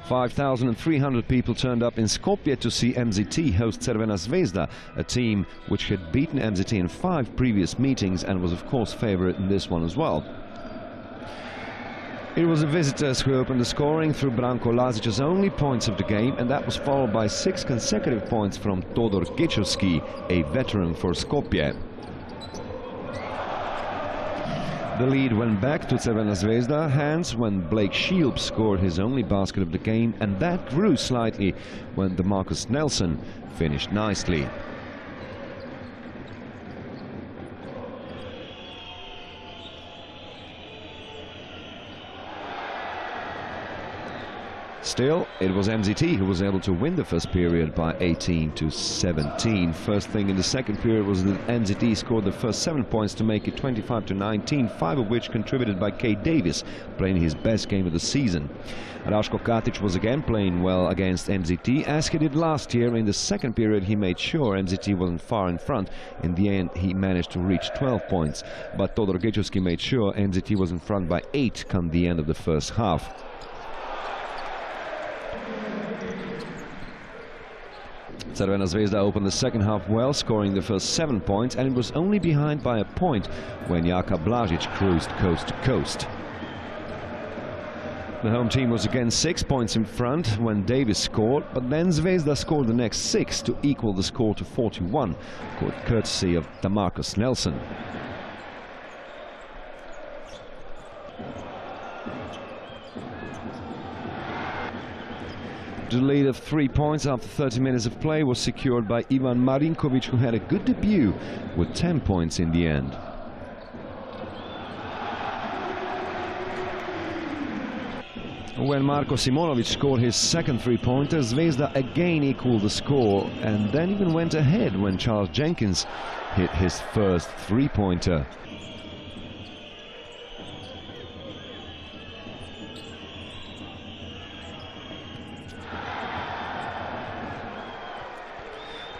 5,300 people turned up in Skopje to see MZT host Crvena Zvezda, a team which had beaten MZT in 5 previous meetings and was of course favourite in this one as well. It was the visitors who opened the scoring through Branko Lazic's only points of the game, and that was followed by 6 consecutive points from Todor Gečovski, a veteran for Skopje. The lead went back to Crvena Zvezda hands when Blake Shields scored his only basket of the game, and that grew slightly when DeMarcus Nelson finished nicely. Still, it was MZT who was able to win the first period by 18-17. First thing in the second period was that MZT scored the first 7 points to make it 25-19, 5 of which contributed by Kate Davis, playing his best game of the season. Raško Katic was again playing well against MZT, as he did last year. In the second period, he made sure MZT wasn't far in front. In the end, he managed to reach 12 points, but Todor Gečovski made sure MZT was in front by 8 come the end of the first half. Crvena Zvezda opened the second half well, scoring the first 7 points, and it was only behind by a point when Jaka Blažić cruised coast to coast. The home team was again 6 points in front when Davis scored, but then Zvezda scored the next 6 to equal the score to 41, courtesy of DeMarcus Nelson. The lead of 3 points after 30 minutes of play was secured by Ivan Marinkovic, who had a good debut with 10 points in the end. When Marko Simonovic scored his second 3-pointer, Zvezda again equaled the score and then even went ahead when Charles Jenkins hit his first 3-pointer.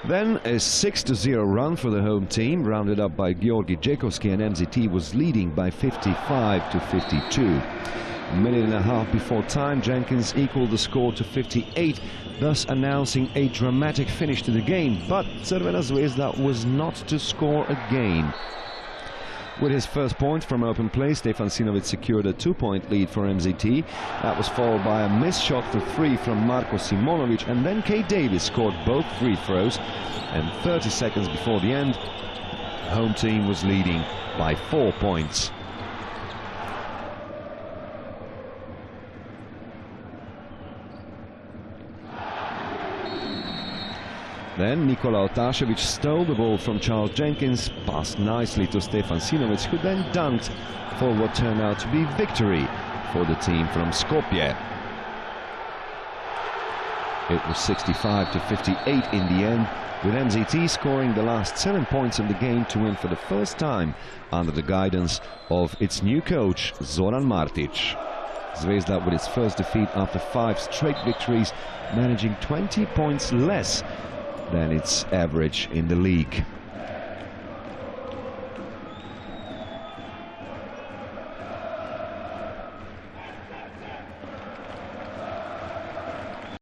Then a 6-0 run for the home team, rounded up by Georgi Džekovski, and MZT was leading by 55-52. A minute and a half before time, Jenkins equaled the score to 58, thus announcing a dramatic finish to the game, but Crvena Zvezda was not to score again. With his first point from open play, Stefan Sinovic secured a 2-point lead for MZT. That was followed by a missed shot for 3 from Marko Simonovic, and then Kate Davis scored both free throws, and 30 seconds before the end, the home team was leading by 4 points. Then Nikola Otašević stole the ball from Charles Jenkins, passed nicely to Stefan Sinovic, who then dunked for what turned out to be victory for the team from Skopje. It was 65-58 in the end, with MZT scoring the last 7 points of the game to win for the first time under the guidance of its new coach, Zoran Martic. Zvezda with its first defeat after 5 straight victories, managing 20 points less than its average in the league.